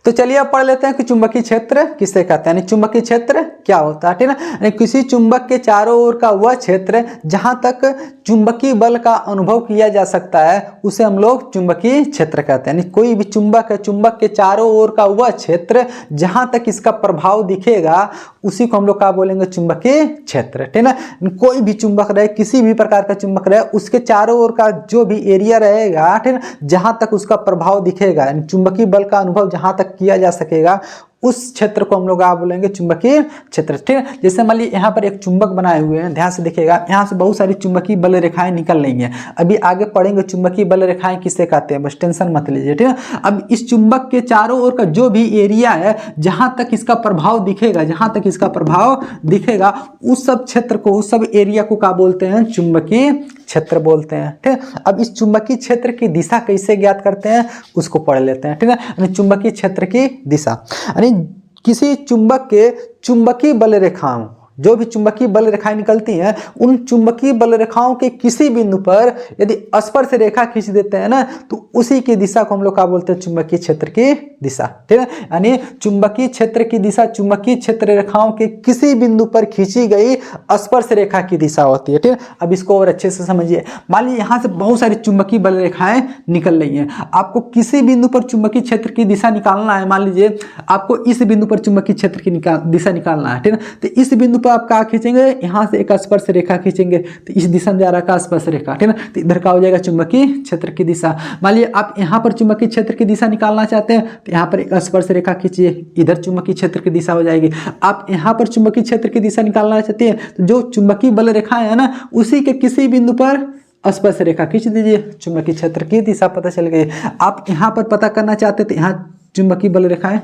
तो चलिए अब पढ़ लेते हैं कि चुंबकीय क्षेत्र किसे कहते हैं, यानी चुंबकीय क्षेत्र क्या होता है, ठीक है। यानी किसी चुंबक के चारों ओर का वह क्षेत्र जहां तक चुंबकीय बल का अनुभव किया जा सकता है उसे हम लोग चुंबकीय क्षेत्र कहते हैं। यानी कोई भी चुंबक है, चुंबक के चारों ओर का वह क्षेत्र जहां तक इसका प्रभाव दिखेगा उसी को हम लोग क्या बोलेंगे, चुंबकीय क्षेत्र, ठीक है। कोई भी चुंबक रहे, किसी भी प्रकार का चुंबक रहे, उसके चारों ओर का जो भी एरिया रहेगा, ठीक है, जहां तक उसका प्रभाव दिखेगा, यानी चुंबकीय बल का अनुभव जहां तक किया जा सकेगा उस क्षेत्र को हम लोग आप बोलेंगे चुंबकीय क्षेत्र, ठीक है। जैसे मान लीजिए यहाँ पर एक चुंबक बनाए हुए हैं, ध्यान से देखिएगा, यहाँ से बहुत सारी चुंबकीय बल रेखाएं निकल रही हैं। अभी आगे पढ़ेंगे चुंबकीय बल रेखाएं किसे कहते हैं, बस टेंशन मत लीजिए, ठीक है। अब इस चुंबक के चारों ओर का जो भी एरिया है जहां तक इसका प्रभाव दिखेगा, जहां तक इसका प्रभाव दिखेगा उस सब क्षेत्र को, उस सब एरिया को क्या बोलते हैं, चुंबकीय क्षेत्र बोलते हैं, ठीक है। अब इस चुंबकीय क्षेत्र की दिशा कैसे ज्ञात करते हैं उसको पढ़ लेते हैं, ठीक है। यानी चुंबकीय क्षेत्र की दिशा, यानी किसी चुंबक के चुंबकीय बल रेखाओं, जो भी चुंबकीय बल रेखाएं निकलती हैं उन चुंबकीय बल रेखाओं के किसी बिंदु पर यदि स्पर्श रेखा खींच देते हैं ना तो उसी की दिशा को हम लोग क्या बोलते हैं, चुंबकीय क्षेत्र की दिशा, ठीक है। यानी चुंबकीय क्षेत्र की दिशा चुंबकीय क्षेत्र रेखाओं के किसी बिंदु पर खींची गई स्पर्श रेखा की दिशा होती है, ठीक है। अब इसको और अच्छे से समझिए। मान लीजिए यहाँ से बहुत सारी चुंबकीय बल रेखाएं निकल रही हैं, आपको किसी बिंदु पर चुंबकीय क्षेत्र की दिशा निकालना है। मान लीजिए आपको इस बिंदु पर चुंबकीय क्षेत्र की दिशा निकालना है, ठीक है। तो इस बिंदु तो आप क्या खींचेंगे, यहाँ से एक स्पर्श रेखा खींचेंगे तो इस दिशा में जा रहा है स्पर्श रेखा, ठीक है। तो इधर का हो जाएगा चुंबकीय क्षेत्र की दिशा। मान लीजिए आप यहाँ पर चुंबकीय क्षेत्र की दिशा निकालना चाहते हैं तो यहाँ पर एक स्पर्श रेखा खींचिए, इधर चुंबकीय क्षेत्र की दिशा हो जाएगी। आप यहाँ पर चुंबकीय क्षेत्र की दिशा निकालना चाहते हैं तो जो चुंबकीय बल रेखा है ना उसी के किसी बिंदु पर स्पर्श रेखा खींच दीजिए, चुंबकीय क्षेत्र की दिशा पता चल गई। आप यहाँ पर पता करना चाहते हैं तो यहाँ चुंबकीय बल रेखाएं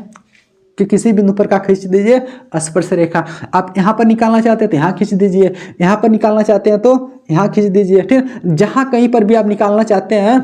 कि किसी बिंदु पर का खींच दीजिए स्पर्श रेखा। आप यहाँ पर निकालना चाहते हैं तो यहाँ खींच दीजिए, यहाँ पर निकालना चाहते हैं तो यहाँ खींच दीजिए, ठीक। जहाँ कहीं पर भी आप निकालना चाहते हैं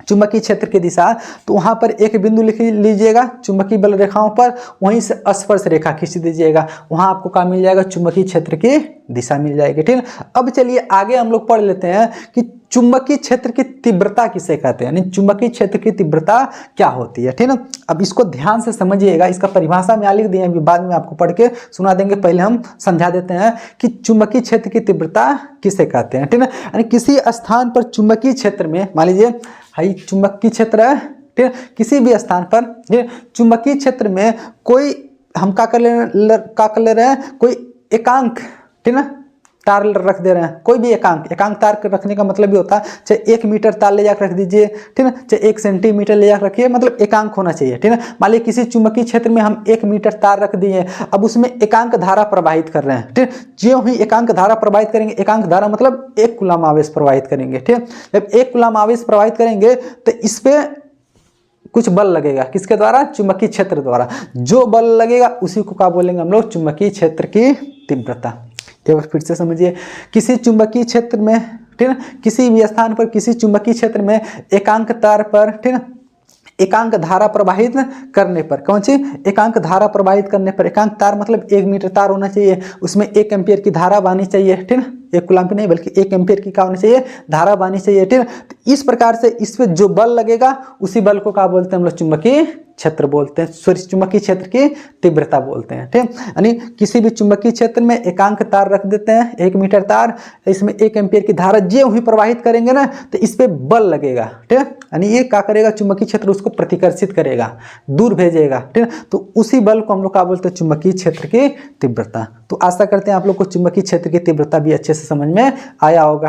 चुंबकीय क्षेत्र की दिशा तो वहां पर एक बिंदु लिख लीजिएगा चुंबकीय बल रेखाओं पर, वहीं से स्पर्श रेखा खींच दीजिएगा, वहां आपको क्या मिल जाएगा, चुंबकीय क्षेत्र की दिशा मिल जाएगी, ठीक है। अब चलिए आगे हम लोग पढ़ लेते हैं कि चुंबकीय क्षेत्र की तीव्रता किसे कहते हैं, यानी चुंबकीय क्षेत्र की तीव्रता क्या होती है, ठीक है। अब इसको ध्यान से समझिएगा, इसका परिभाषा में लिख दिए, बाद में आपको पढ़ के सुना देंगे, पहले हम समझा देते हैं कि चुंबकीय क्षेत्र की तीव्रता किसे कहते हैं, ठीक है। यानी किसी स्थान पर चुंबकीय क्षेत्र में, मान लीजिए हाई चुंबकीय क्षेत्र है, ठीक है, किसी भी स्थान पर ये चुंबकीय क्षेत्र में कोई हम क्या कर ले रहे हैं, कोई एकांक, ठीक है, तार रख दे रहे हैं, कोई भी एकांक तार रखने का मतलब भी होता है चाहे 1 मीटर तार ले जाकर रख दीजिए, ठीक है, चाहे 1 सेंटीमीटर ले जाकर रखिए, मतलब एकांक होना चाहिए, ठीक है। मान लीजिए किसी चुंबकीय क्षेत्र में हम 1 मीटर तार रख दिए, अब उसमें एकांक धारा प्रवाहित कर रहे हैं, ठीक है। जो ही एकांक धारा प्रवाहित करेंगे, एकांक धारा मतलब 1 कूलम आवेश प्रवाहित करेंगे, ठीक है। जब 1 कूलम आवेश प्रवाहित करेंगे तो इस पे कुछ बल लगेगा, किसके द्वारा, चुंबकीय क्षेत्र द्वारा। जो बल लगेगा उसी को क्या बोलेंगे हम लोग, चुंबकीय क्षेत्र की तीव्रता। एक बार फिर से समझिए, किसी चुंबकीय क्षेत्र में, ठीक है, किसी भी स्थान पर किसी चुंबकीय क्षेत्र में एकांक तार पर, ठीक है, एकांक धारा प्रवाहित करने पर, कौन सी, एकांक धारा प्रवाहित करने पर, एकांक तार मतलब 1 मीटर तार होना चाहिए, उसमें 1 एम्पियर की धारा बहनी चाहिए, ठीक है, 1 कूलम की नहीं बल्कि 1 एम्पियर की क्या होनी चाहिए, धारा बहनी चाहिए, ठीक है। तो इस प्रकार से इस पे जो बल लगेगा उसी बल को क्या बोलते हैं हम लोग, चुंबकीय क्षेत्र बोलते हैं, सॉरी चुंबकीय क्षेत्र की तीव्रता बोलते हैं, ठीक है। यानी किसी भी चुंबकीय क्षेत्र में एकांक तार रख देते हैं, 1 मीटर तार, इसमें 1 एम्पियर की धारा जो ही प्रवाहित करेंगे ना तो इस पे बल लगेगा, ठीक है। यानी ये क्या करेगा, चुंबकीय क्षेत्र उसको प्रतिकर्षित करेगा, दूर भेजेगा, ठीक है। तो उसी बल को हम लोग क्या बोलते हैं, चुंबकीय क्षेत्र की तीव्रता। तो आशा करते हैं आप लोग को चुंबकीय क्षेत्र की तीव्रता भी अच्छे से समझ में आया होगा।